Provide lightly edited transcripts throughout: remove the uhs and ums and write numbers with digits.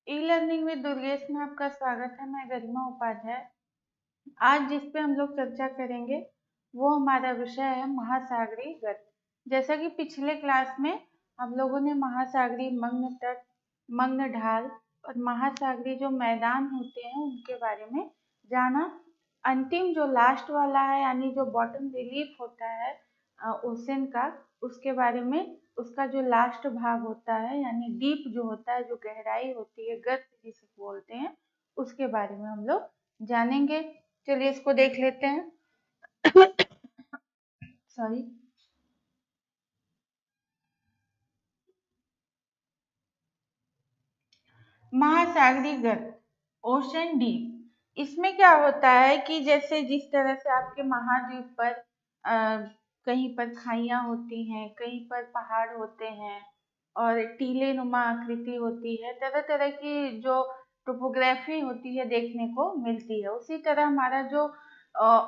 E learning with Durgesh में आपका स्वागत है। मैं गरिमा उपाध्याय। आज जिस पे हम लोग चर्चा करेंगे वो हमारा विषय है महासागरीय गत। जैसा कि पिछले क्लास में हम लोगों ने महासागरीय मग्न तट, मग्न ढाल और महासागरीय जो मैदान होते हैं उनके बारे में जाना। अंतिम जो लास्ट वाला है यानी जो बॉटम रिलीफ होता है ओशन का, उसके बारे में उसका जो लास्ट भाग होता है यानी डीप जो होता है, जो गहराई होती है, गर्त जिसे बोलते हैं, उसके बारे में हम लोग जानेंगे। चलिए इसको देख लेते हैं। सॉरी। महासागरीय गर्त, ओशन डीप, इसमें क्या होता है कि जैसे जिस तरह से आपके महाद्वीप पर कहीं पर खाइयां होती हैं, कहीं पर पहाड़ होते हैं और टीले नुमा आकृति होती है, तरह तरह की जो टोपोग्राफी होती है देखने को मिलती है। उसी तरह हमारा जो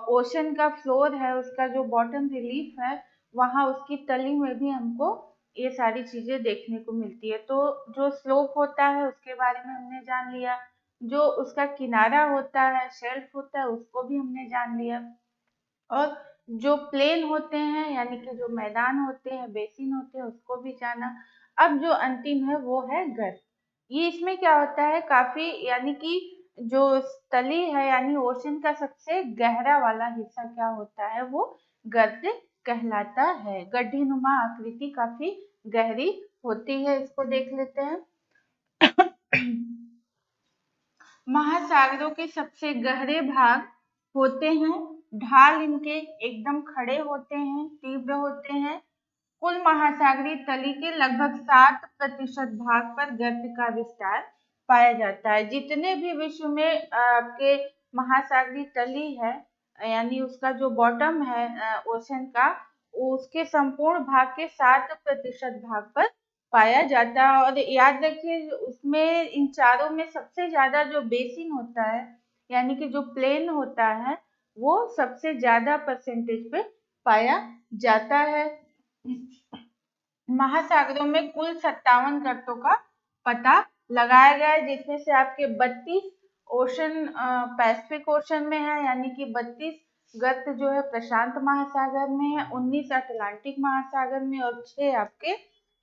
ओशन का फ्लोर है, उसका जो बॉटम रिलीफ है, वहाँ उसकी तली में भी हमको ये सारी चीजें देखने को मिलती है। तो जो स्लोप होता है उसके बारे में हमने जान लिया, जो उसका किनारा होता है, शेल्फ होता है, उसको भी हमने जान लिया, और जो प्लेन होते हैं यानी कि जो मैदान होते हैं, बेसिन होते हैं, उसको भी जाना। अब जो अंतिम है वो है गर्त। ये इसमें क्या होता है, काफी यानी कि जो तली है यानी ओशन का सबसे गहरा वाला हिस्सा क्या होता है, वो गर्त कहलाता है। गड्ढे नुमा आकृति काफी गहरी होती है। इसको देख लेते हैं। महासागरों के सबसे गहरे भाग होते हैं, ढाल इनके एकदम खड़े होते हैं, तीव्र होते हैं। कुल महासागरीय तली के लगभग 7% भाग पर गर्त का विस्तार पाया जाता है। जितने भी विश्व में आपके महासागरीय तली है यानी उसका जो बॉटम है ओशन का, उसके संपूर्ण भाग के 7% भाग पर पाया जाता है। और याद रखिए उसमें इन चारों में सबसे ज्यादा जो बेसिन होता है यानी कि जो प्लेन होता है, वो सबसे ज्यादा परसेंटेज पे पाया जाता है। महासागरों में कुल 57 गर्तों का पता लगाया गया है, जिसमें से आपके 32 ओशन पैसिफिक ओशन में है यानी कि 32 गर्त जो है प्रशांत महासागर में है, 19 अटलांटिक महासागर में और 6 आपके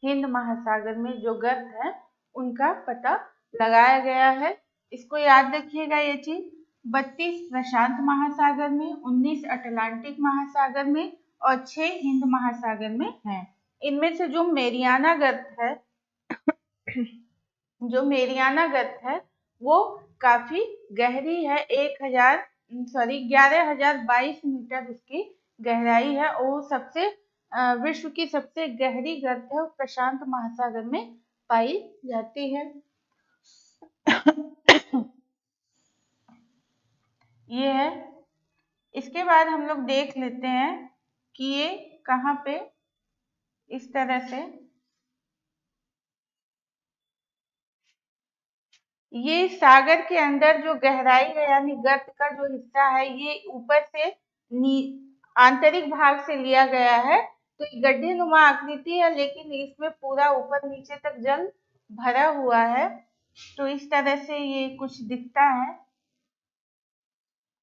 हिंद महासागर में जो गर्त है उनका पता लगाया गया है। इसको याद रखिएगा ये चीज, 32 प्रशांत महासागर में, 19 अटलांटिक महासागर में और 6 हिंद महासागर में है। इनमें से जो मेरियाना गर्त है, जो मेरियाना गर्त है वो काफी गहरी है। 11,022 मीटर उसकी गहराई है और सबसे विश्व की सबसे गहरी गर्त है, वो प्रशांत महासागर में पाई जाती है। ये है। इसके बाद हम लोग देख लेते हैं कि ये कहाँ पे इस तरह से, ये सागर के अंदर जो गहराई है यानी गर्त का जो हिस्सा है, ये ऊपर से आंतरिक भाग से लिया गया है। तो ये गड्ढे नुमा आकृति है, लेकिन इसमें पूरा ऊपर नीचे तक जल भरा हुआ है। तो इस तरह से ये कुछ दिखता है।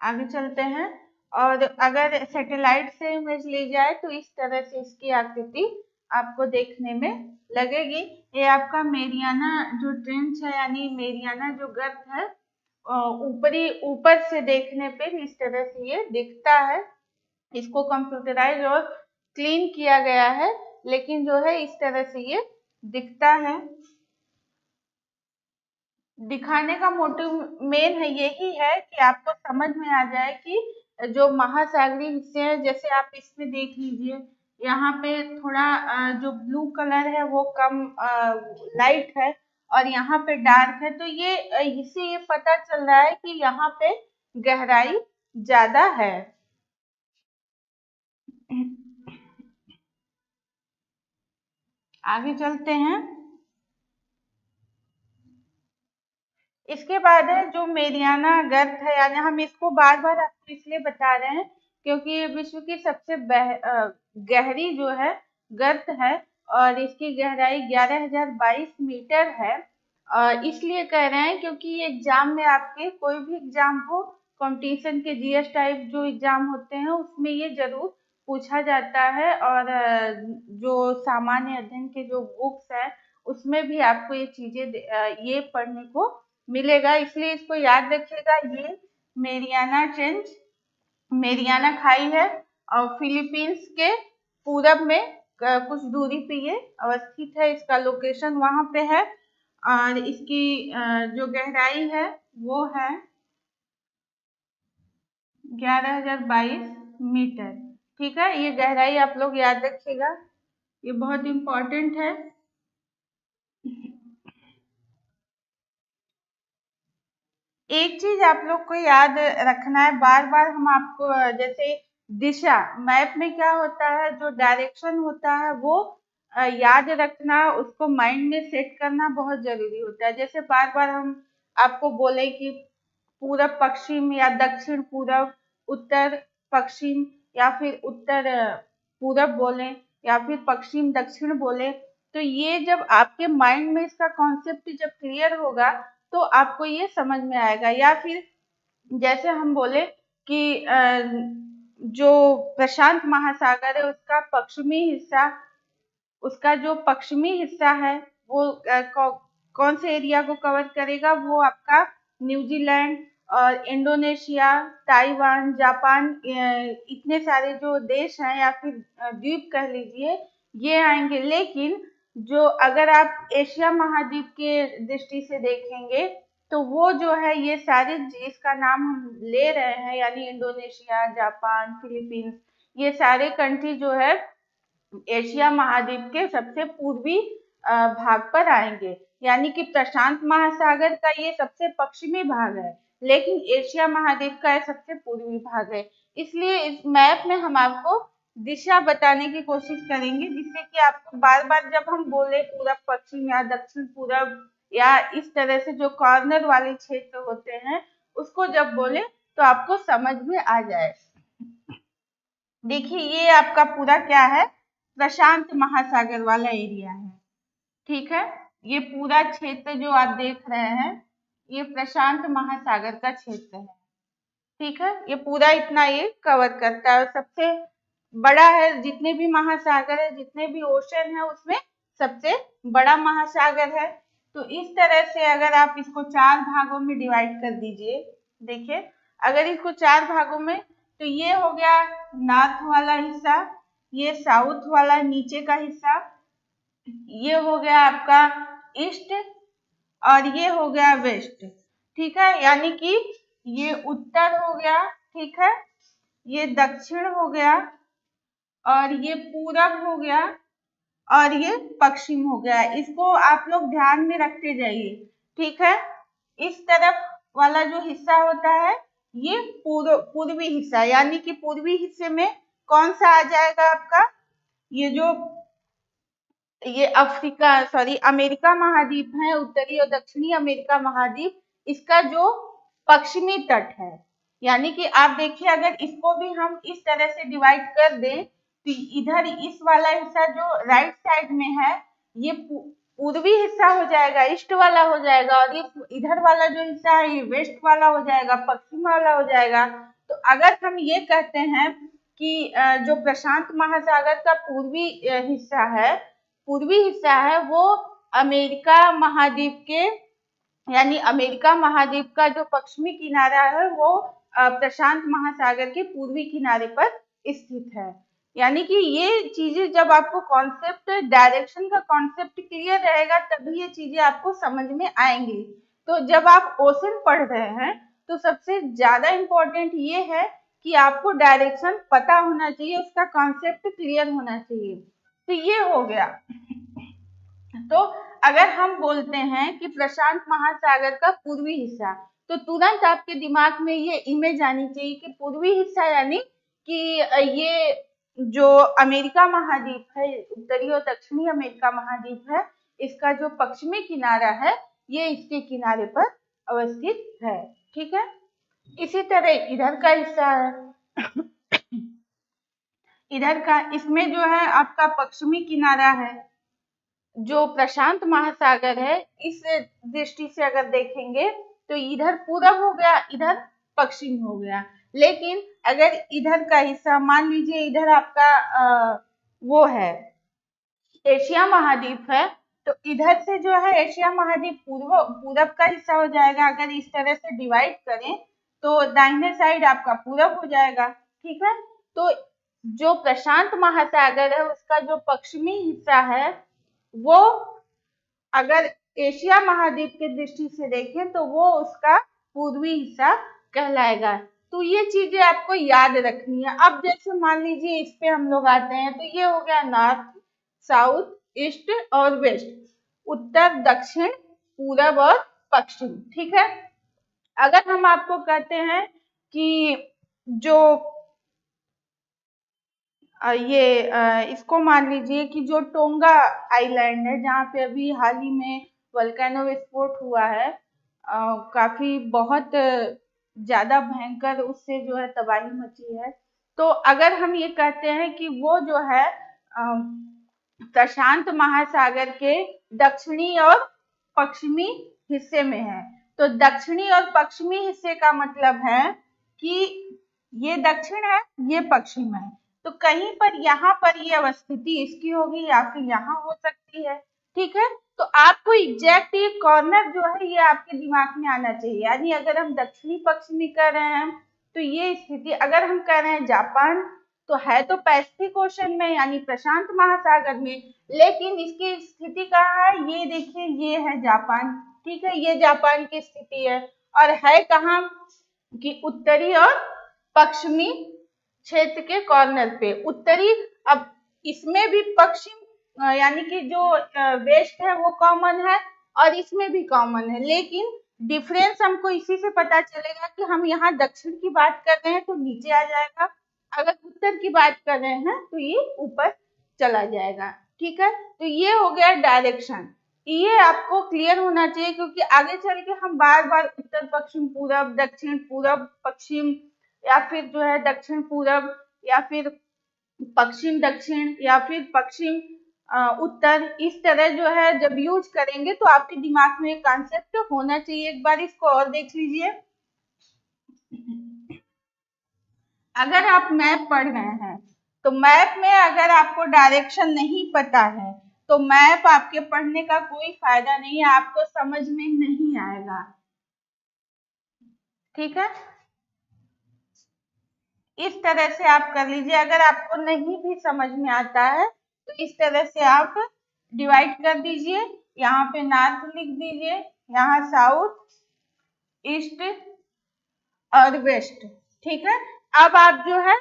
आगे चलते हैं। और अगर सैटेलाइट से इमेज ली जाए तो इस तरह से इसकी आकृति आपको देखने में लगेगी। ये आपका मेरियाना जो ट्रेंच है यानी मेरियाना जो गर्त है, ऊपरी ऊपर से देखने पे इस तरह से ये दिखता है। इसको कंप्यूटराइज और क्लीन किया गया है, लेकिन जो है इस तरह से ये दिखता है। दिखाने का मोटिव मेन है यही है कि आपको समझ में आ जाए कि जो महासागरीय हिस्से हैं, जैसे आप इसमें देख लीजिए, यहाँ पे थोड़ा जो ब्लू कलर है वो कम लाइट है और यहाँ पे डार्क है। तो ये इससे ये पता चल रहा है कि यहाँ पे गहराई ज्यादा है। आगे चलते हैं। इसके बाद है जो मेरियाना गर्त है, यानी हम इसको बार बार आपको इसलिए बता रहे हैं क्योंकि ये विश्व की सबसे गहरी जो है गर्त है और इसकी गहराई 11,022 मीटर है। इसलिए कह रहे हैं क्योंकि ये एग्जाम में आपके कोई भी एग्जाम हो, कंपटीशन के जीएस टाइप जो एग्जाम होते हैं उसमें ये जरूर पूछा जाता है। और जो सामान्य अध्ययन के जो बुक्स है उसमें भी आपको ये चीजें ये पढ़ने को मिलेगा, इसलिए इसको याद रखिएगा। ये मेरियाना ट्रेंच, मेरियाना खाई है और फिलीपींस के पूरब में कुछ दूरी पे ये अवस्थित है, इसका लोकेशन वहां पे है। और इसकी जो गहराई है वो है 11,022 मीटर। ठीक है, ये गहराई आप लोग याद रखिएगा, ये बहुत इम्पोर्टेंट है। एक चीज आप लोग को याद रखना है, बार बार हम आपको जैसे दिशा मैप में क्या होता है, जो डायरेक्शन होता है वो याद रखना, उसको माइंड में सेट करना बहुत जरूरी होता है। जैसे बार बार हम आपको बोले कि पूरब पश्चिम या दक्षिण पूरब, उत्तर पश्चिम या फिर उत्तर पूरब बोले या फिर पश्चिम दक्षिण बोले, तो ये जब आपके माइंड में इसका कॉन्सेप्ट जब क्लियर होगा तो आपको ये समझ में आएगा। या फिर जैसे हम बोले कि जो प्रशांत महासागर है उसका जो पश्चिमी हिस्सा है वो कौन से एरिया को कवर करेगा, वो आपका न्यूजीलैंड और इंडोनेशिया, ताइवान, जापान, इतने सारे जो देश हैं या फिर द्वीप कह लीजिए, ये आएंगे। लेकिन जो अगर आप एशिया महाद्वीप के दृष्टि से देखेंगे तो वो जो है ये सारे जिसका नाम हम ले रहे हैं यानी इंडोनेशिया, जापान, फिलीपींस, ये सारे कंट्री जो है एशिया महाद्वीप के सबसे पूर्वी भाग पर आएंगे। यानी कि प्रशांत महासागर का ये सबसे पश्चिमी भाग है, लेकिन एशिया महाद्वीप का सबसे पूर्वी भाग है। इसलिए इस मैप में हम आपको दिशा बताने की कोशिश करेंगे, जिससे कि आप बार बार जब हम बोले पूरब पश्चिम या दक्षिण पूरब या इस तरह से जो कॉर्नर वाले क्षेत्र होते हैं उसको जब बोले तो आपको समझ में आ जाए। देखिए ये आपका पूरा क्या है, प्रशांत महासागर वाला एरिया है। ठीक है, ये पूरा क्षेत्र जो आप देख रहे हैं ये प्रशांत महासागर का क्षेत्र है। ठीक है, ये पूरा इतना ये कवर करता है और सबसे बड़ा है, जितने भी महासागर है, जितने भी ओशन है उसमें सबसे बड़ा महासागर है। तो इस तरह से अगर आप इसको 4 भागों में डिवाइड कर दीजिए, देखिए अगर इसको 4 भागों में, तो ये हो गया नॉर्थ वाला हिस्सा, ये साउथ वाला नीचे का हिस्सा, ये हो गया आपका ईस्ट और ये हो गया वेस्ट। ठीक है, यानी कि ये उत्तर हो गया, ठीक है, ये दक्षिण हो गया और ये पूरब हो गया और ये पश्चिम हो गया। इसको आप लोग ध्यान में रखते जाइए। ठीक है, इस तरफ वाला जो हिस्सा होता है ये पूर्वी हिस्सा, यानी कि पूर्वी हिस्से में कौन सा आ जाएगा आपका, ये अमेरिका महाद्वीप है, उत्तरी और दक्षिणी अमेरिका महाद्वीप, इसका जो पश्चिमी तट है। यानी कि आप देखिए अगर इसको भी हम इस तरह से डिवाइड कर दें तो इधर इस वाला हिस्सा जो राइट साइड में है ये पूर्वी हिस्सा हो जाएगा, ईस्ट वाला हो जाएगा, और ये इधर वाला जो हिस्सा है ये वेस्ट वाला हो जाएगा, पश्चिम वाला हो जाएगा। तो अगर हम ये कहते हैं कि जो प्रशांत महासागर का पूर्वी हिस्सा है वो अमेरिका महाद्वीप के, यानी अमेरिका महाद्वीप का जो पश्चिमी किनारा है वो प्रशांत महासागर के पूर्वी किनारे पर स्थित है। यानी कि ये चीजें जब आपको कॉन्सेप्ट डायरेक्शन का कॉन्सेप्ट क्लियर रहेगा तभी ये चीजें आपको समझ में आएंगी। तो जब आप ओशन पढ़ रहे हैं तो सबसे ज्यादा इम्पोर्टेंट ये है कि आपको डायरेक्शन पता होना चाहिए, उसका कॉन्सेप्ट क्लियर होना चाहिए। तो ये हो गया। तो अगर हम बोलते हैं कि प्रशांत महासागर का पूर्वी हिस्सा, तो तुरंत आपके दिमाग में ये इमेज आनी चाहिए कि पूर्वी हिस्सा यानी कि ये जो अमेरिका महाद्वीप है, उत्तरी और दक्षिणी अमेरिका महाद्वीप है, इसका जो पश्चिमी किनारा है ये इसके किनारे पर अवस्थित है। ठीक है, इसी तरह इधर का हिस्सा है, इधर का, इसमें जो है आपका पश्चिमी किनारा है, जो प्रशांत महासागर है, इस दृष्टि से अगर देखेंगे तो इधर पूरब हो गया, इधर पश्चिम हो गया। लेकिन अगर इधर का हिस्सा मान लीजिए, इधर आपका वो है एशिया महाद्वीप है, तो इधर से जो है एशिया महाद्वीप पूरब का हिस्सा हो जाएगा। अगर इस तरह से डिवाइड करें तो दाहिने साइड आपका पूरब हो जाएगा। ठीक है, तो जो प्रशांत महासागर है उसका जो पश्चिमी हिस्सा है वो अगर एशिया महाद्वीप की दृष्टि से देखें तो वो उसका पूर्वी हिस्सा कहलाएगा। तो ये चीजें आपको याद रखनी है। अब जैसे मान लीजिए इस पे हम लोग आते हैं, तो ये हो गया नॉर्थ, साउथ, ईस्ट और वेस्ट, उत्तर, दक्षिण, पूरब और पश्चिम। ठीक है, अगर हम आपको कहते हैं कि जो इसको मान लीजिए कि जो टोंगा आइलैंड है, जहाँ पे अभी हाल ही में वोल्केनो विस्फोट हुआ है, काफी बहुत ज्यादा भयंकर, उससे जो है तबाही मची है। तो अगर हम ये कहते हैं कि वो जो है प्रशांत महासागर के दक्षिणी और पश्चिमी हिस्से में है, तो दक्षिणी और पश्चिमी हिस्से का मतलब है कि ये दक्षिण है, ये पश्चिम है। तो कहीं पर यहाँ पर ये अवस्थिति इसकी होगी या फिर यहाँ हो सकती है। ठीक है, तो आपको एग्जैक्ट ये कॉर्नर जो है ये आपके दिमाग में आना चाहिए। यानी अगर हम दक्षिणी पश्चिमी कर रहे हैं तो ये स्थिति, अगर हम कह रहे हैं जापान, तो है तो पैसिफिक ओशन में यानी प्रशांत महासागर में, लेकिन इसकी स्थिति कहाँ है, ये देखिए, ये है जापान। ठीक है, ये जापान की स्थिति है, और है कहाँ कि उत्तरी और पश्चिमी क्षेत्र के कॉर्नर पे। उत्तरी, अब इसमें भी पश्चिम यानी कि जो वेस्ट है वो कॉमन है और इसमें भी कॉमन है, लेकिन डिफरेंस हमको इसी से पता चलेगा कि हम यहाँ दक्षिण की बात कर रहे हैं तो नीचे आ जाएगा, अगर उत्तर की बात कर रहे हैं तो ये ऊपर चला जाएगा। ठीक है, तो ये हो गया डायरेक्शन। ये आपको क्लियर होना चाहिए, क्योंकि आगे चल के हम बार बार उत्तर पश्चिम पूरब, दक्षिण पूरब पश्चिम, या फिर जो है दक्षिण पूरब, या फिर पश्चिम दक्षिण, या फिर पश्चिम उत्तर, इस तरह जो है जब यूज करेंगे तो आपके दिमाग में एक कॉन्सेप्ट होना चाहिए। एक बार इसको और देख लीजिए। अगर आप मैप पढ़ रहे हैं तो मैप में अगर आपको डायरेक्शन नहीं पता है तो मैप आपके पढ़ने का कोई फायदा नहीं है, आपको समझ में नहीं आएगा। ठीक है, इस तरह से आप कर लीजिए। अगर आपको नहीं भी समझ में आता है तो इस तरह से आप डिवाइड कर दीजिए। यहाँ पे नॉर्थ लिख दीजिए, यहाँ साउथ, ईस्ट और वेस्ट। ठीक है, अब आप जो है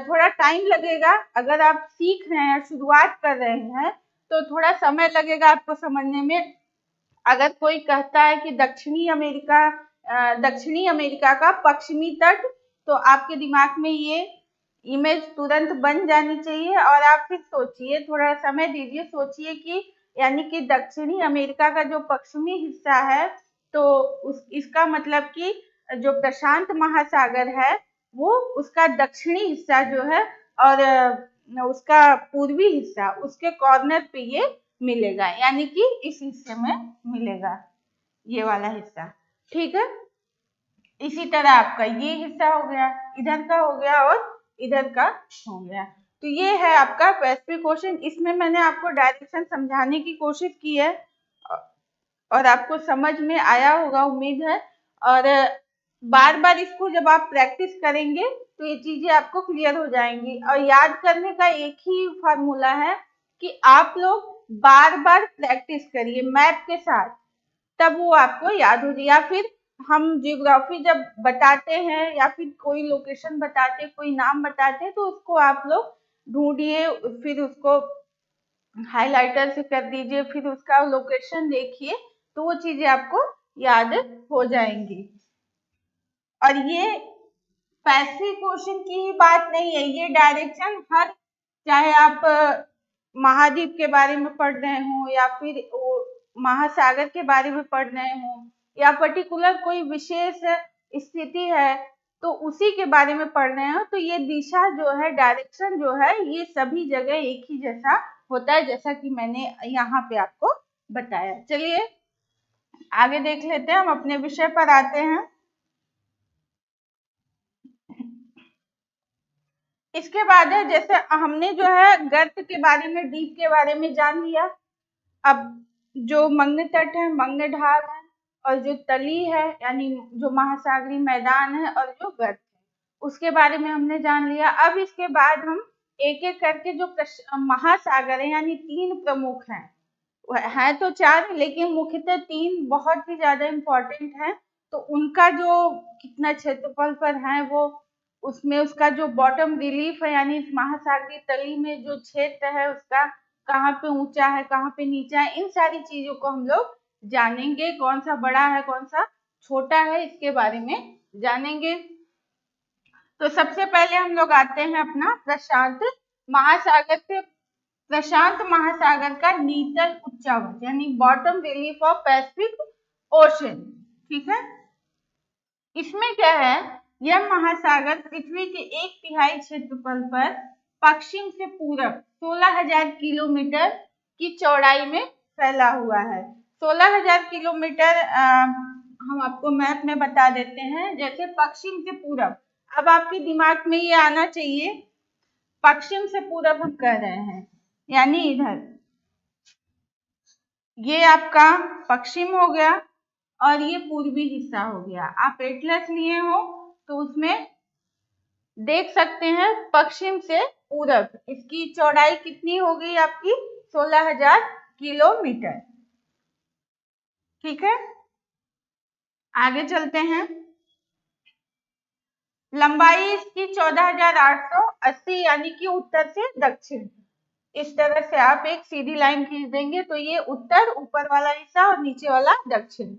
थोड़ा टाइम लगेगा, अगर आप सीख रहे हैं, शुरुआत कर रहे हैं, तो थोड़ा समय लगेगा आपको समझने में। अगर कोई कहता है कि दक्षिणी अमेरिका का पश्चिमी तट, तो आपके दिमाग में ये इमेज तुरंत बन जानी चाहिए, और आप फिर सोचिए, थोड़ा समय दीजिए, सोचिए कि यानी कि दक्षिणी अमेरिका का जो पश्चिमी हिस्सा है, तो इसका मतलब कि जो प्रशांत महासागर है वो उसका दक्षिणी हिस्सा जो है, और उसका पूर्वी हिस्सा, उसके कॉर्नर पे ये मिलेगा, यानी कि इस हिस्से में मिलेगा, ये वाला हिस्सा। ठीक है, इसी तरह आपका ये हिस्सा हो गया, इधर का हो गया और इधर का हो गया। तो ये है आपका पैसिफिक ओशन। इसमें मैंने आपको डायरेक्शन समझाने की कोशिश की है और आपको समझ में आया होगा, उम्मीद है। और बार बार इसको जब आप प्रैक्टिस करेंगे तो ये चीजें आपको क्लियर हो जाएंगी। और याद करने का एक ही फॉर्मूला है कि आप लोग बार बार प्रैक्टिस करिए मैप के साथ, तब वो आपको याद हो जाए। या फिर हम जियोग्राफी जब बताते हैं या फिर कोई लोकेशन बताते हैं, कोई नाम बताते हैं, तो उसको आप लोग ढूंढिए, फिर उसको हाइलाइटर से कर दीजिए, फिर उसका लोकेशन देखिए, तो वो चीजें आपको याद हो जाएंगी। और ये पैसिफिक ओशन की ही बात नहीं है, ये डायरेक्शन हर, चाहे आप महाद्वीप के बारे में पढ़ रहे हो या फिर महासागर के बारे में पढ़ रहे हो या पर्टिकुलर कोई विशेष स्थिति है तो उसी के बारे में पढ़ रहे हो, तो ये दिशा जो है, डायरेक्शन जो है, ये सभी जगह एक ही जैसा होता है, जैसा कि मैंने यहाँ पे आपको बताया। चलिए आगे देख लेते हैं, हम अपने विषय पर आते हैं। इसके बाद है, जैसे हमने जो है गर्त के बारे में, डीप के बारे में जान लिया। अब जो मग्न तट है, मग्न ढाल है, और जो तली है यानी जो महासागरीय मैदान है, और जो गर्त है, उसके बारे में हमने जान लिया। अब इसके बाद हम एक एक करके जो महासागर है यानी 3 प्रमुख हैं, है तो 4 लेकिन मुख्यतः 3 बहुत ही ज्यादा इम्पोर्टेंट है, तो उनका जो कितना क्षेत्रफल पर है वो, उसमें उसका जो बॉटम रिलीफ है यानी महासागरीय तली में जो क्षेत्र है उसका कहाँ पे ऊंचा है, कहाँ पे नीचा है, इन सारी चीजों को हम लोग जानेंगे। कौन सा बड़ा है, कौन सा छोटा है, इसके बारे में जानेंगे। तो सबसे पहले हम लोग आते हैं अपना प्रशांत महासागर से। प्रशांत महासागर का नीतल उच्चावच यानी bottom relief of Pacific ocean, ठीक है। इसमें क्या है, यह महासागर पृथ्वी के 1/3 क्षेत्रफल पर पश्चिम से पूरब 16,000 किलोमीटर की चौड़ाई में फैला हुआ है। 16,000 किलोमीटर हम आपको मैप में बता देते हैं। जैसे पश्चिम से पूरब, अब आपके दिमाग में ये आना चाहिए, पश्चिम से पूरब हम कह रहे हैं यानी इधर, ये आपका पश्चिम हो गया और ये पूर्वी हिस्सा हो गया। आप एटलस लिए हो तो उसमें देख सकते हैं पश्चिम से पूरब, इसकी चौड़ाई कितनी हो गई आपकी, 16,000 किलोमीटर, ठीक है। आगे चलते हैं। लंबाई इसकी 14,880 यानी कि उत्तर से दक्षिण, इस तरह से आप एक सीधी लाइन खींच देंगे तो ये उत्तर, ऊपर वाला हिस्सा, और नीचे वाला दक्षिण।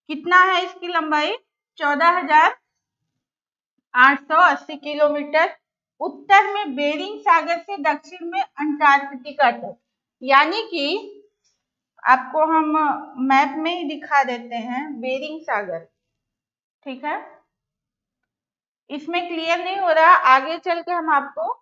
कितना है इसकी लंबाई, 14,880 किलोमीटर। उत्तर में बेरिंग सागर से दक्षिण में अंटार्कटिका तक, यानी कि आपको हम मैप में ही दिखा देते हैं बेरिंग सागर, ठीक है। इसमें क्लियर नहीं हो रहा, आगे चल के हम आपको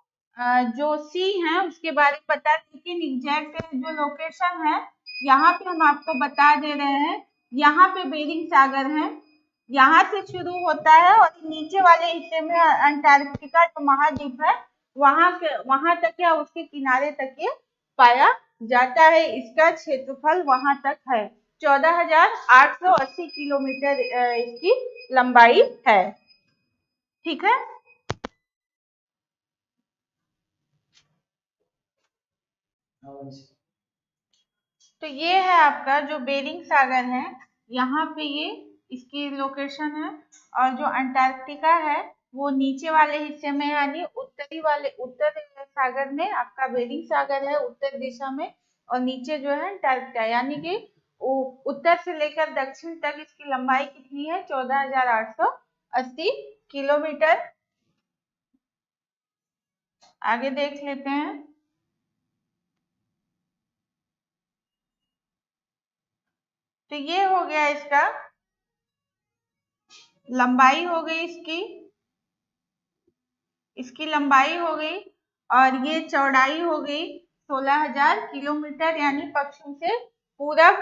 जो सी है उसके बारे में बता, लेकिन एग्जैक्ट जो लोकेशन है यहाँ पे हम आपको बता दे रहे हैं। यहाँ पे बेरिंग सागर है, यहाँ से शुरू होता है और नीचे वाले हिस्से में अंटार्कटिका जो महाद्वीप है वहां तक या उसके किनारे तक ये पाया जाता है। इसका क्षेत्रफल वहां तक है, 14,880 किलोमीटर इसकी लंबाई है, ठीक है। तो ये है आपका जो बेरिंग सागर है, यहाँ पे ये इसकी लोकेशन है, और जो अंटार्कटिका है वो नीचे वाले हिस्से में यानी उत्तरी वाले, उत्तर सागर में आपका बेरिंग सागर है उत्तर दिशा में, और नीचे जो है अंटार्कटिका, यानी कि उत्तर से लेकर दक्षिण तक इसकी लंबाई कितनी है, 14,880 किलोमीटर। आगे देख लेते हैं। तो ये हो गया इसका लंबाई हो गई, इसकी लंबाई हो गई, और ये चौड़ाई हो गई 16,000 किलोमीटर यानी पश्चिम से पूरब,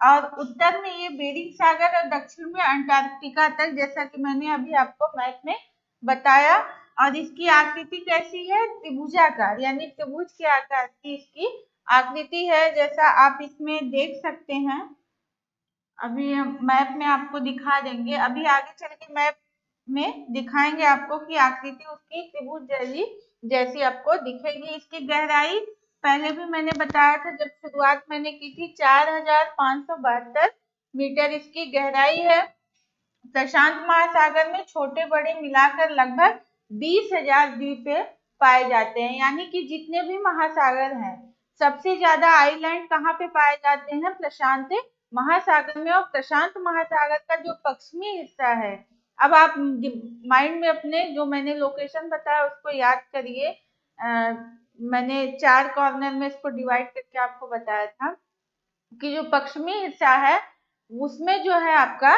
और उत्तर में ये बेरिंग सागर और दक्षिण में अंटार्कटिका तक, जैसा कि मैंने अभी आपको मैप में बताया। और इसकी आकृति कैसी है, त्रिभुजाकार यानी त्रिभुज के आकार की इसकी आकृति है, जैसा आप इसमें देख सकते हैं। अभी हम मैप में आपको दिखा देंगे, अभी आगे चल के मैप में दिखाएंगे आपको कि आकृति उसकी त्रिभुज जैसी आपको दिखेगी। इसकी गहराई पहले भी मैंने बताया था जब शुरुआत मैंने की थी, 4,572 मीटर इसकी गहराई है। प्रशांत महासागर में छोटे बड़े मिलाकर लगभग 20,000 द्वीप पाए जाते हैं, यानी कि जितने भी महासागर हैं सबसे ज्यादा आइलैंड कहाँ पे पाए जाते हैं, प्रशांत महासागर में। और प्रशांत महासागर का जो पश्चिमी हिस्सा है, अब आप माइंड में अपने जो मैंने लोकेशन बताया उसको याद करिए। मैंने 4 कॉर्नर में इसको डिवाइड करके आपको बताया था कि जो पश्चिमी हिस्सा है उसमें जो है आपका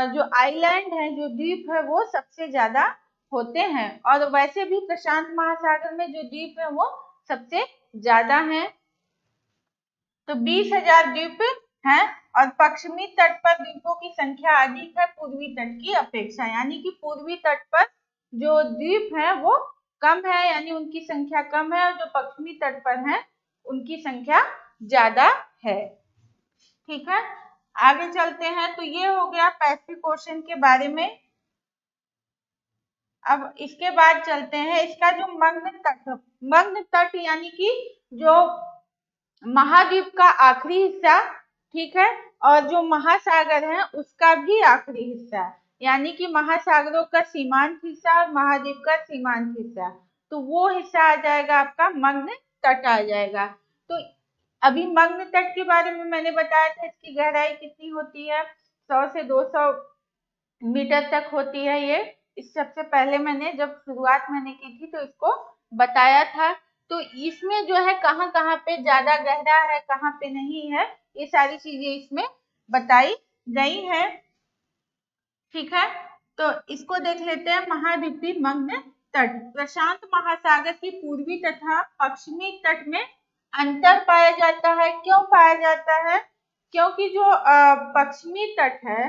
जो आइलैंड है, जो द्वीप है, वो सबसे ज्यादा होते हैं। और वैसे भी प्रशांत महासागर में जो द्वीप है वो सबसे ज्यादा हैं। तो 20,000 द्वीप हैं और पश्चिमी तट पर द्वीपों की संख्या अधिक है पूर्वी तट की अपेक्षा, यानी कि पूर्वी तट पर जो द्वीप हैं वो कम है, यानी उनकी संख्या कम है, और जो पश्चिमी तट पर हैं उनकी संख्या ज्यादा है। ठीक है, आगे चलते हैं। तो ये हो गया पैसिफिक ओशन के बारे में। अब इसके बाद चलते हैं इसका जो मग्न तट यानी कि जो महाद्वीप का आखिरी हिस्सा, ठीक है, और जो महासागर है उसका भी आखिरी हिस्सा, यानी कि महासागरों का सीमांत हिस्सा और महाद्वीप का सीमांत हिस्सा, तो वो हिस्सा आ जाएगा आपका मग्न तट आ जाएगा। तो अभी मग्न तट के बारे में मैंने बताया था, इसकी गहराई कितनी होती है, 100 से 200 मीटर तक होती है ये। इस सबसे पहले मैंने जब शुरुआत मैंने की थी तो इसको बताया था। तो इसमें जो है कहाँ कहाँ पे ज्यादा गहरा है, कहाँ पे नहीं है, ये सारी चीजें इसमें बताई गई है। ठीक है, तो इसको देख लेते हैं। महाद्वीपीय मग्न तट, प्रशांत महासागर के पूर्वी तथा पश्चिमी तट में अंतर पाया जाता है। क्यों पाया जाता है? क्योंकि जो पश्चिमी तट है,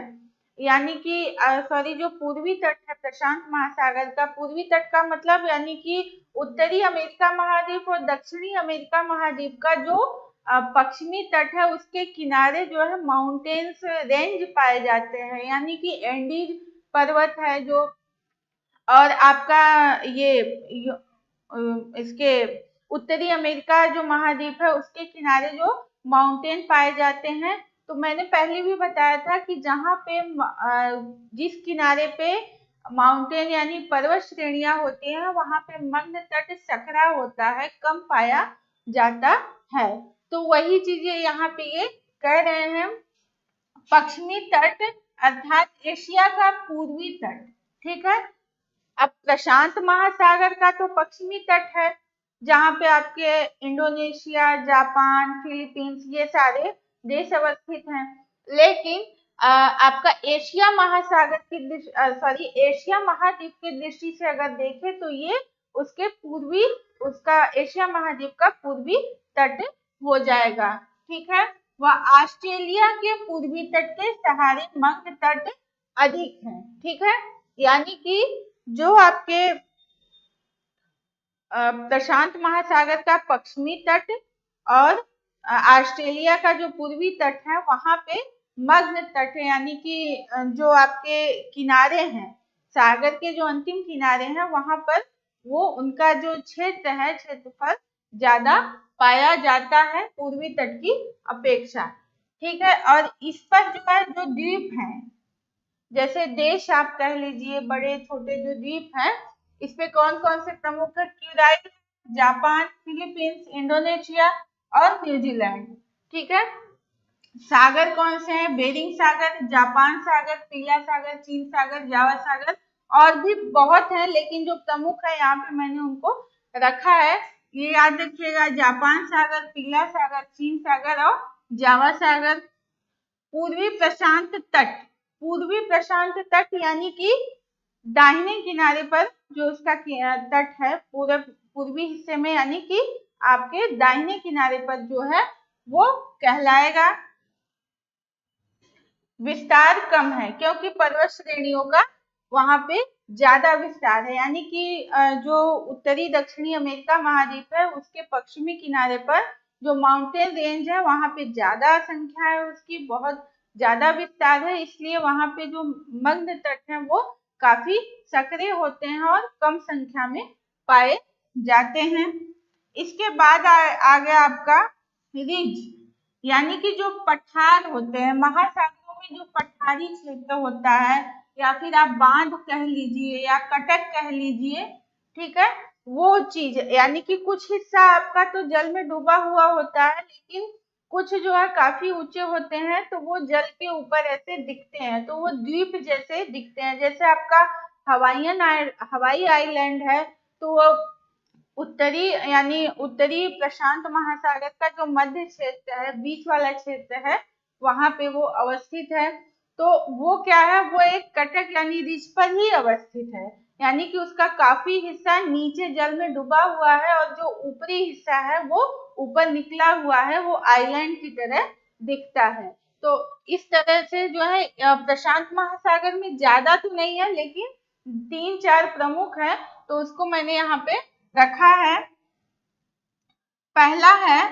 यानी कि सॉरी, जो पूर्वी तट है प्रशांत महासागर का, पूर्वी तट का मतलब यानी कि उत्तरी अमेरिका महाद्वीप और दक्षिणी अमेरिका महाद्वीप का जो पश्चिमी तट है उसके किनारे जो है माउंटेन्स रेंज पाए जाते हैं, यानी कि एंडीज पर्वत है जो, और आपका इसके उत्तरी अमेरिका जो महाद्वीप है उसके किनारे जो माउंटेन पाए जाते हैं। तो मैंने पहले भी बताया था कि जहाँ पे जिस किनारे पे माउंटेन यानी पर्वत श्रेणियां होती हैं वहां पे मग्न तट सकरा होता है, कम पाया जाता है। तो वही चीजें यहाँ पे ये कह रहे हैं। पश्चिमी तट अर्थात एशिया का पूर्वी तट, ठीक है। अब प्रशांत महासागर का तो पश्चिमी तट है जहाँ पे आपके इंडोनेशिया, जापान, फिलीपींस ये सारे देश अवस्थित हैं। लेकिन आपका एशिया महासागर की सॉरी एशिया महाद्वीप की दृष्टि से अगर देखें तो ये उसके पूर्वी, उसका एशिया महाद्वीप का पूर्वी तट हो जाएगा। ठीक है, वह ऑस्ट्रेलिया के पूर्वी तट के सहारे मग्न तट अधिक है। ठीक है, यानी कि जो आपके प्रशांत महासागर का पश्चिमी तट और ऑस्ट्रेलिया का जो पूर्वी तट है वहां पे मग्न तट है, यानी कि जो आपके किनारे हैं, सागर के जो अंतिम किनारे हैं वहां पर वो उनका जो क्षेत्र है, क्षेत्रफल ज्यादा पाया जाता है पूर्वी तट की अपेक्षा। ठीक है, और इस पर जो है जो द्वीप हैं, जैसे देश आप कह लीजिए, बड़े छोटे जो द्वीप हैं, इस पे कौन कौन से प्रमुख है? क्यूराइट, जापान, फिलीपींस, इंडोनेशिया और न्यूजीलैंड। ठीक है, सागर कौन से हैं? बेरिंग सागर, जापान सागर, पीला सागर, चीन सागर, जावा सागर, और भी बहुत है, लेकिन जो प्रमुख है यहाँ पे मैंने उनको रखा है। ये याद रखिएगा, जापान सागर, पीला सागर, चीन सागर और जावा सागर। पूर्वी प्रशांत तट, पूर्वी प्रशांत तट यानी कि दाहिने किनारे पर जो उसका तट है पूर्वी हिस्से में, यानी कि आपके दाहिने किनारे पर जो है वो कहलाएगा। विस्तार कम है क्योंकि पर्वत श्रेणियों का वहां पे ज्यादा विस्तार है, यानी कि जो उत्तरी दक्षिणी अमेरिका महाद्वीप है उसके पश्चिमी किनारे पर जो माउंटेन रेंज है वहां पे ज्यादा संख्या है उसकी, बहुत ज्यादा विस्तार है, इसलिए वहां पे जो मग्न तट है वो काफी सक्रिय होते हैं और कम संख्या में पाए जाते हैं। इसके बाद आ गया आपका रिज, यानी कि जो पठार होते हैं, महासागरों में जो पठारी क्षेत्र होता है, या फिर आप बांध कह लीजिए या कटक कह लीजिए, ठीक है, वो चीज, यानी कि कुछ हिस्सा आपका तो जल में डूबा हुआ होता है, लेकिन कुछ जो है काफी ऊंचे होते हैं तो वो जल के ऊपर ऐसे दिखते हैं, तो वो द्वीप जैसे दिखते हैं। जैसे आपका हवाई आइलैंड है, तो वो उत्तरी यानी उत्तरी प्रशांत महासागर का जो मध्य क्षेत्र है, बीच वाला क्षेत्र है, वहां पे वो अवस्थित है। तो वो क्या है, वो एक कटक यानी रिज पर ही अवस्थित है, यानी कि उसका काफी हिस्सा नीचे जल में डूबा हुआ है और जो ऊपरी हिस्सा है वो ऊपर निकला हुआ है वो आइलैंड की तरह दिखता है। तो इस तरह से जो है प्रशांत महासागर में ज्यादा तो नहीं है, लेकिन 3-4 प्रमुख है, तो उसको मैंने यहाँ पे रखा है। पहला है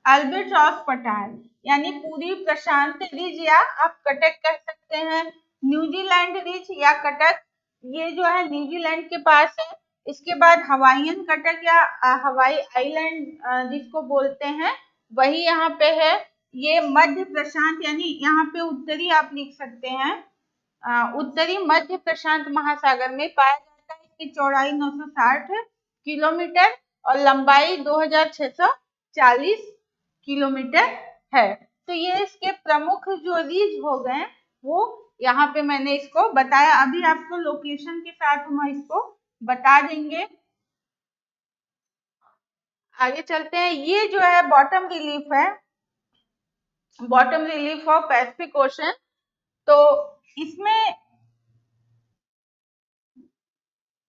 अल्बाट्रॉस पठार, यानी पूरी प्रशांत रिज या आप कटक कह सकते हैं, न्यूजीलैंड रिज या कटक, ये जो है न्यूजीलैंड के पास है। इसके बाद हवाईयन कटक या हवाई आइलैंड जिसको बोलते हैं, वही यहाँ पे है। ये मध्य प्रशांत, यानी यहाँ पे उत्तरी आप लिख सकते हैं, उत्तरी मध्य प्रशांत महासागर में पाया जाता है। इसकी चौड़ाई 960 किलोमीटर और लंबाई 2640 किलोमीटर है। तो ये इसके प्रमुख जो रीज हो गए वो यहाँ पे मैंने इसको बताया। अभी आपको लोकेशन के साथ हम इसको बता देंगे। आगे चलते हैं। ये जो है बॉटम रिलीफ है, bottom relief of Pacific ocean. तो इसमें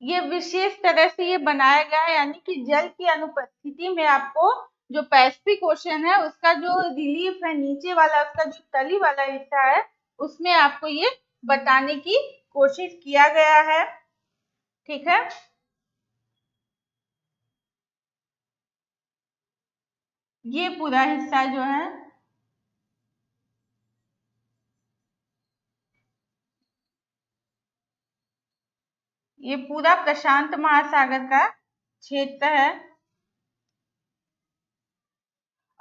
ये विशेष तरह से ये बनाया गया है, यानी कि जल की अनुपस्थिति में आपको जो पैसिफिक ओशन है उसका जो रिलीफ है, नीचे वाला उसका जो तली वाला हिस्सा है, उसमें आपको ये बताने की कोशिश किया गया है। ठीक है, ये पूरा हिस्सा जो है ये पूरा प्रशांत महासागर का क्षेत्र है।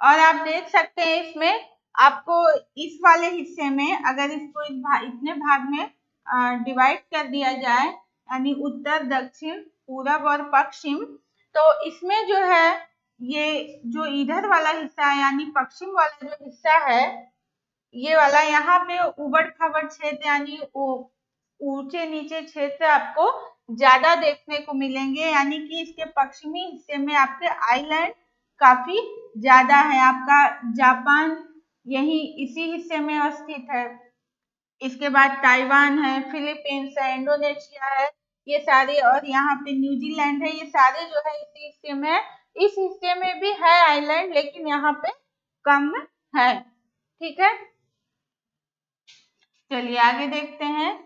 और आप देख सकते हैं इसमें आपको इस वाले हिस्से में अगर इसको इतने भाग में डिवाइड कर दिया जाए, यानी उत्तर, दक्षिण, पूरब और पश्चिम, तो इसमें जो है ये जो इधर वाला हिस्सा है, यानी पश्चिम वाला जो हिस्सा है, ये वाला, यहाँ पे उबड़ खाबड़ क्षेत्र यानी ऊंचे नीचे क्षेत्र आपको ज्यादा देखने को मिलेंगे, यानी कि इसके पश्चिमी हिस्से में आपके आइलैंड काफी ज्यादा है। आपका जापान यही इसी हिस्से में अवस्थित है। इसके बाद ताइवान है, फिलीपींस है, इंडोनेशिया है, ये सारे, और यहाँ पे न्यूजीलैंड है, ये सारे जो है इसी हिस्से में है। इस हिस्से में भी है आइलैंड, लेकिन यहाँ पे कम है। ठीक है, चलिए आगे देखते हैं।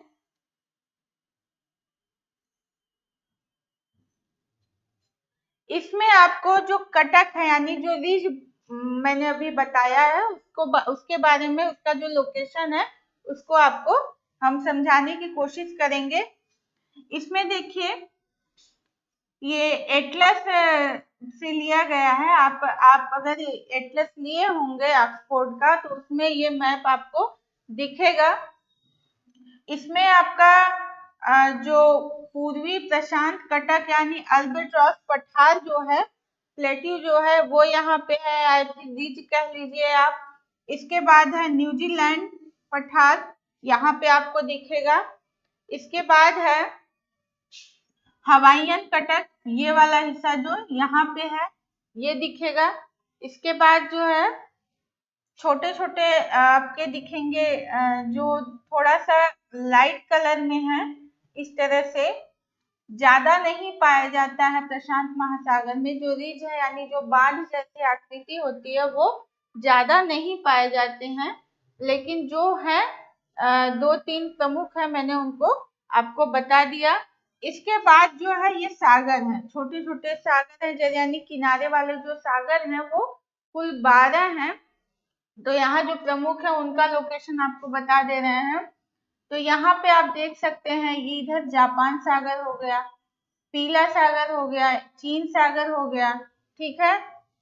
इसमें आपको जो कटक है, यानी जो रिज मैंने अभी बताया है, उसके बारे में, उसका जो लोकेशन है उसको आपको हम समझाने की कोशिश करेंगे। इसमें देखिए ये एटलस से लिया गया है। आप अगर एटलस लिए होंगे ऑक्सफोर्ड का, तो उसमें ये मैप आपको दिखेगा। इसमें आपका जो पूर्वी प्रशांत कटक यानी अल्बाट्रॉस पठार जो है, प्लेट्यू जो है वो यहाँ पे है, रिज कह लीजिए आप। इसके बाद है न्यूजीलैंड पठार, यहाँ पे आपको दिखेगा। इसके बाद है हवाईयन कटक, ये वाला हिस्सा जो यहाँ पे है ये दिखेगा। इसके बाद जो है छोटे छोटे आपके दिखेंगे जो थोड़ा सा लाइट कलर में है, इस तरह से ज्यादा नहीं पाया जाता है प्रशांत महासागर में। जो रिज है, यानी जो बाढ़ जैसी आकृति होती है, वो ज्यादा नहीं पाए जाते हैं, लेकिन जो है 2-3 प्रमुख है, मैंने उनको आपको बता दिया। इसके बाद जो है ये सागर है, छोटे छोटे सागर है, यानी किनारे वाले जो सागर हैं वो कुल 12 हैं। तो यहाँ जो प्रमुख है उनका लोकेशन आपको बता दे रहे हैं। तो यहाँ पे आप देख सकते हैं, ये इधर जापान सागर हो गया, पीला सागर हो गया, चीन सागर हो गया, ठीक है।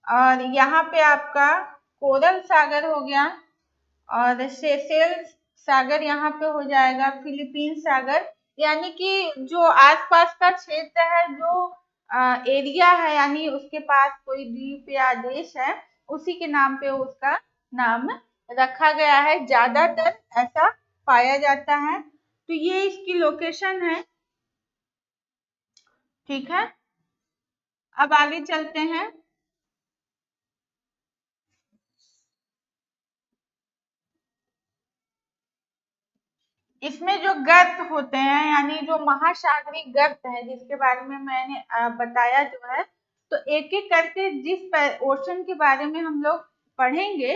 और यहाँ पे आपका कोरल सागर हो गया, और सेशेल्स सागर यहाँ पे हो जाएगा, फिलीपीन सागर, यानी कि जो आसपास का क्षेत्र है, जो एरिया है, यानी उसके पास कोई द्वीप या देश है, उसी के नाम पे उसका नाम रखा गया है। ज्यादातर ऐसा पाया जाता है। तो ये इसकी लोकेशन है। ठीक है, अब आगे चलते हैं। इसमें जो गर्त होते हैं, यानी जो महासागरीय गर्त है, जिसके बारे में मैंने बताया जो है, तो एक एक करके जिस ओशन के बारे में हम लोग पढ़ेंगे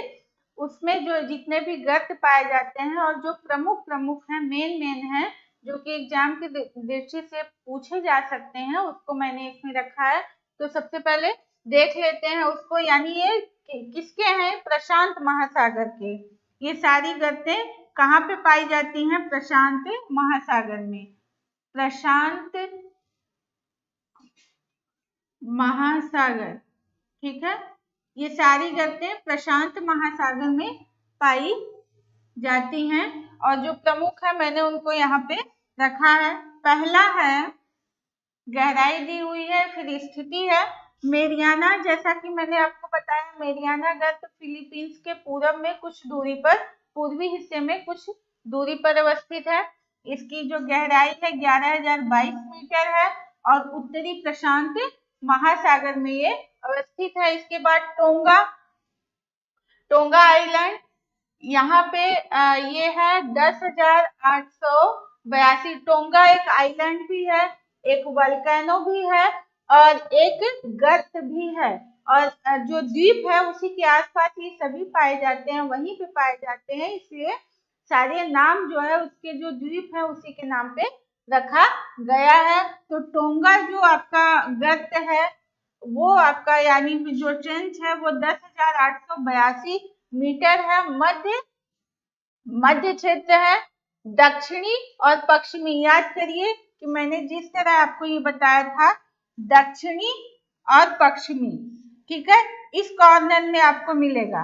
उसमें जो जितने भी गर्त पाए जाते हैं और जो प्रमुख प्रमुख हैं, मेन हैं, जो कि एग्जाम की दृष्टि से पूछे जा सकते हैं, उसको मैंने इसमें रखा है। तो सबसे पहले देख लेते हैं उसको, यानी ये किसके हैं? प्रशांत महासागर के। ये सारी गर्तें कहाँ पे पाई जाती हैं? प्रशांत महासागर में। प्रशांत महासागर, ठीक है। ये सारी गर्तें प्रशांत महासागर में पाई जाती हैं और जो प्रमुख है मैंने उनको यहाँ पे रखा है। पहला है, गहराई दी हुई है, फिर स्थिति है मेरियाना। जैसा कि मैंने आपको बताया, मेरियाना गर्त फिलीपींस के पूरब में कुछ दूरी पर, पूर्वी हिस्से में कुछ दूरी पर अवस्थित है। इसकी जो गहराई है 11,022 मीटर है और उत्तरी प्रशांत महासागर में ये अवस्थित है। इसके बाद टोंगा, टोंगा आइलैंड, यहाँ पे ये है 10,882। टोंगा एक आइलैंड भी है, एक वल्केनो भी है और एक गर्त भी है। और जो द्वीप है उसी के आसपास ये सभी पाए जाते हैं, वहीं पे पाए जाते हैं, इसलिए सारे नाम जो है उसके जो द्वीप है उसी के नाम पे रखा गया है। तो टोंगा जो आपका गर्त है वो आपका यानी जो ट्रेंच है वो 10,882 मीटर है। मध्य क्षेत्र है, दक्षिणी और पश्चिमी। याद करिए कि मैंने जिस तरह आपको ये बताया था, दक्षिणी और पश्चिमी, ठीक है। इस कॉर्नर में आपको मिलेगा,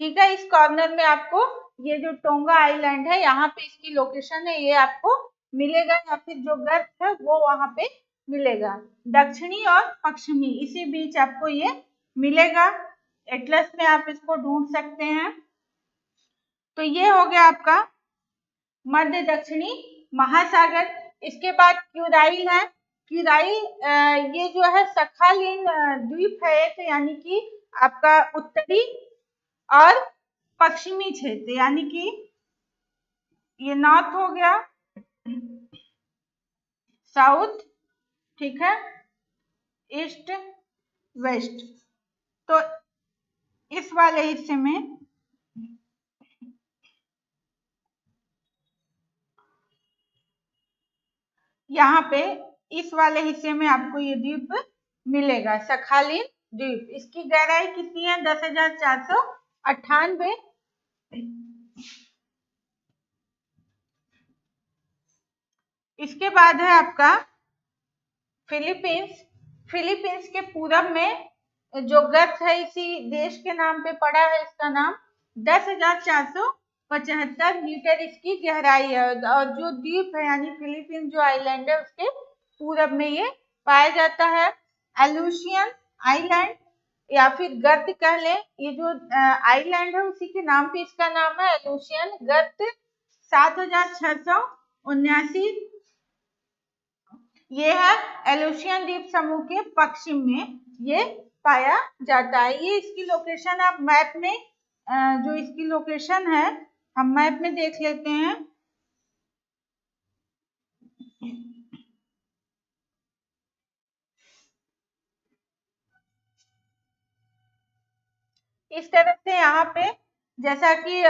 ठीक है। इस कॉर्नर में आपको ये जो टोंगा आइलैंड है यहाँ पे इसकी लोकेशन है, ये आपको मिलेगा, या फिर जो गर्त है वो वहां पे मिलेगा। दक्षिणी और पश्चिमी इसी बीच आपको ये मिलेगा। एटलस में आप इसको ढूंढ सकते हैं। तो ये हो गया आपका मध्य दक्षिणी महासागर। इसके बाद क्यूराइल है। क्यूराइल ये जो है सखालिन द्वीप है एक, यानी कि आपका उत्तरी और पश्चिमी क्षेत्र, यानी कि ये नॉर्थ हो गया, साउथ, ठीक है, ईस्ट, वेस्ट। तो इस वाले हिस्से में यहाँ पे इस वाले हिस्से में आपको ये द्वीप मिलेगा, सखालिन द्वीप। इसकी गहराई कितनी है? 10,498। इसके बाद है आपका फिलीपींस। फिलीपींस के पूरब में जो गर्त है इसी देश के नाम पे पड़ा है, इसका नाम 10,475 मीटर इसकी गहराई है और जो द्वीप है यानी फिलीपींस जो आइलैंड है उसके पूरब में ये पाया जाता है। एलुसियन आइलैंड या फिर गर्त कह लें, ये जो आइलैंड है उसी के नाम पे इसका नाम है एलुसियन गर्त। 7,679 ये है एलुसियन द्वीप समूह के पश्चिम में ये पाया जाता है। ये इसकी लोकेशन आप मैप में जो इसकी लोकेशन है हम मैप में देख लेते हैं। इस तरह से यहाँ पे जैसा कि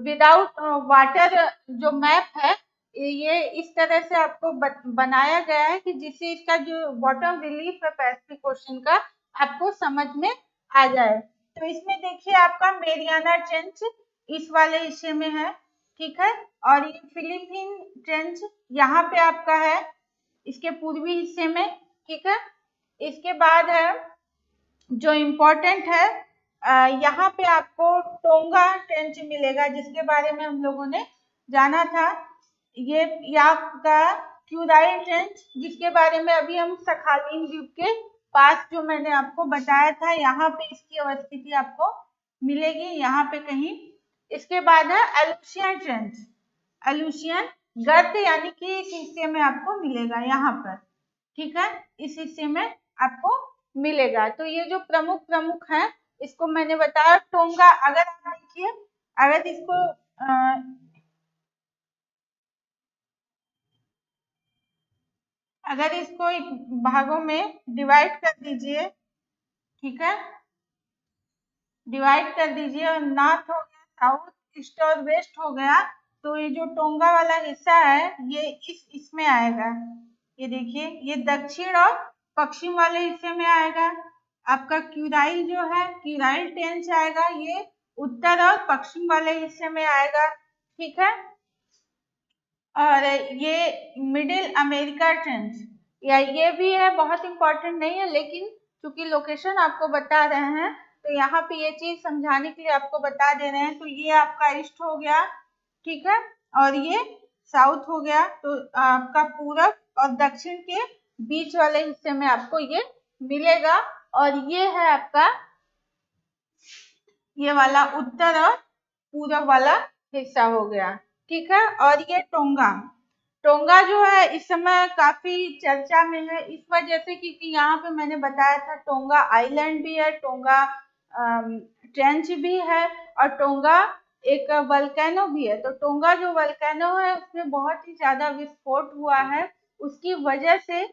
विदाउट वाटर जो मैप है ये इस तरह से आपको बनाया गया है कि जिससे इसका जो बॉटम रिलीफ है पैसिफिक ओशन का आपको समझ में आ जाए। तो इसमें देखिए आपका मेरियाना ट्रेंच इस वाले हिस्से में है, ठीक है, और ये फिलीपीन ट्रेंच यहाँ पे आपका है इसके पूर्वी हिस्से में, ठीक है। इसके बाद है जो इम्पोर्टेंट है यहाँ पे आपको टोंगा ट्रेंच मिलेगा जिसके बारे में हम लोगों ने जाना था। ये आपका क्यूराइल ट्रेंच जिसके बारे में अभी हम सखालिन द्वीप के पास जो मैंने आपको बताया था यहाँ पे इसकी अवस्थिति आपको मिलेगी, यहाँ पे कहीं। इसके बाद है एलुसियन ट्रेंच। एलुसियन गर्त यानी कि इस हिस्से में आपको मिलेगा यहाँ पर, ठीक है, इस हिस्से में आपको मिलेगा। तो ये जो प्रमुख प्रमुख है इसको मैंने बताया। टोंगा अगर आप देखिए, अगर इसको अगर इसको भागों में डिवाइड कर दीजिए, ठीक है, डिवाइड कर दीजिए और नॉर्थ हो गया, साउथ, ईस्ट और वेस्ट हो गया, तो ये जो टोंगा वाला हिस्सा है ये इसमें आएगा। ये देखिए, ये दक्षिण और पश्चिम वाले हिस्से में आएगा। आपका क्यूराइल जो है, क्यूराइल टेंच आएगा, ये उत्तर और पश्चिम वाले हिस्से में आएगा, ठीक है। और ये मिडिल अमेरिका ट्रेंच, या ये भी है, बहुत इंपॉर्टेंट नहीं है, लेकिन क्योंकि लोकेशन आपको बता रहे हैं तो यहाँ पे ये चीज समझाने के लिए आपको बता दे रहे हैं। तो ये आपका ईस्ट हो गया, ठीक है, और ये साउथ हो गया। तो आपका पूरब और दक्षिण के बीच वाले हिस्से में आपको ये मिलेगा। और ये है आपका ये वाला उत्तर और पूरब वाला हिस्सा हो गया, ठीक है। और ये टोंगा, टोंगा जो है इस समय काफी चर्चा में है, इस वजह से क्योंकि यहाँ पे मैंने बताया था टोंगा आइलैंड भी है, टोंगा ट्रेंच भी है, और टोंगा एक वल्केनो भी है। तो टोंगा जो वल्केनो है उसमें बहुत ही ज्यादा विस्फोट हुआ है, उसकी वजह से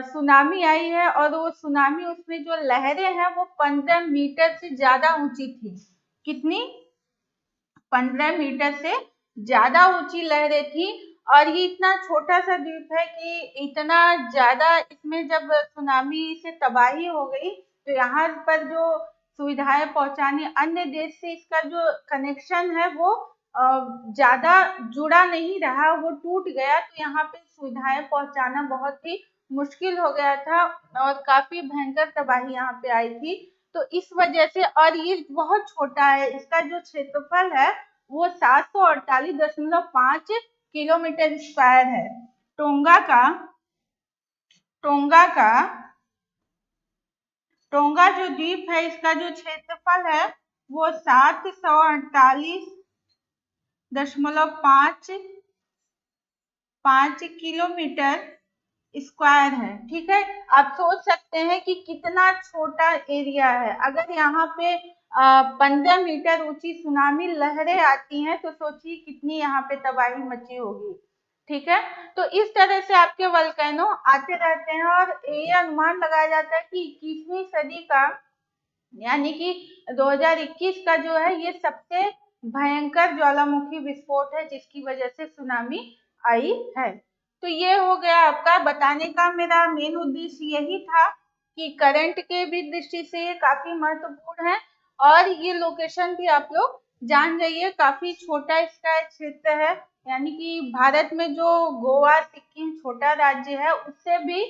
सुनामी आई है, और वो सुनामी, उसमें जो लहरें हैं वो 15 मीटर से ज्यादा ऊंची थी। कितनी? 15 मीटर से ज्यादा ऊंची लहरें थी। और ये इतना छोटा सा द्वीप है कि इतना ज्यादा इसमें जब सुनामी से तबाही हो गई तो यहाँ पर जो सुविधाएं पहुंचाने अन्य देश से, इसका जो कनेक्शन है वो ज्यादा जुड़ा नहीं रहा, वो टूट गया। तो यहाँ पे सुविधाएं पहुंचाना बहुत ही मुश्किल हो गया था और काफी भयंकर तबाही यहाँ पे आई थी। तो इस वजह से, और ये बहुत छोटा है, इसका जो क्षेत्रफल है वो 748.5 किलोमीटर स्क्वायर है। टोंगा का टोंगा का टोंगा जो द्वीप है, इसका जो क्षेत्रफल है वो 748.5 किलोमीटर स्क्वायर है, ठीक है। आप सोच सकते हैं कि कितना छोटा एरिया है। अगर यहाँ पे 15 मीटर ऊंची सुनामी लहरें आती हैं तो सोचिए कितनी यहाँ पे तबाही मची होगी, ठीक है। तो इस तरह से आपके वल्केनो आते रहते हैं, और ये अनुमान लगाया जाता है कि 21वीं सदी का, यानी कि 2021 का जो है, ये सबसे भयंकर ज्वालामुखी विस्फोट है जिसकी वजह से सुनामी आई है। तो ये हो गया आपका बताने का, मेरा मेन उद्देश्य यही था कि करंट के भी दृष्टि से ये काफी महत्वपूर्ण है, और ये लोकेशन भी आप लोग जान जाइए, काफी छोटा इसका क्षेत्र है, यानी कि भारत में जो गोवा सिक्किम छोटा राज्य है उससे भी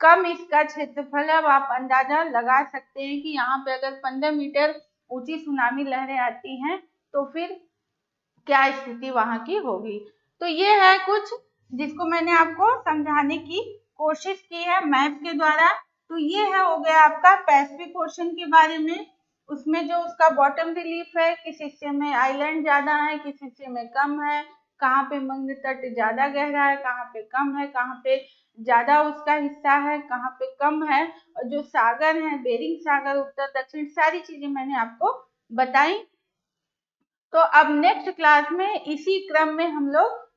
कम इसका क्षेत्रफल है। अब आप अंदाजा लगा सकते हैं कि यहाँ पे अगर 15 मीटर ऊंची सुनामी लहरें आती हैं तो फिर क्या स्थिति वहां की होगी। तो ये है कुछ जिसको मैंने आपको समझाने की कोशिश की है मैप के द्वारा। तो ये है हो गया आपका पैसिफिक ओशन के बारे में, उसमें जो उसका बॉटम रिलीफ है, किस हिस्से में आइलैंड ज्यादा है, किस हिस्से में कम है, कहाँ पे मध्य तट ज्यादा गहरा है, कहाँ पे कम है, कहाँ पे ज्यादा उसका हिस्सा है, कहाँ पे कम है, और जो सागर है, बेरिंग सागर, उत्तर दक्षिण, सारी चीजें मैंने आपको बताई। तो अब नेक्स्ट क्लास में इसी क्रम में हम लोग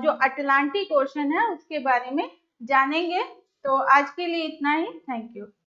जो अटलांटिक ओशन है उसके बारे में जानेंगे। तो आज के लिए इतना ही, थैंक यू।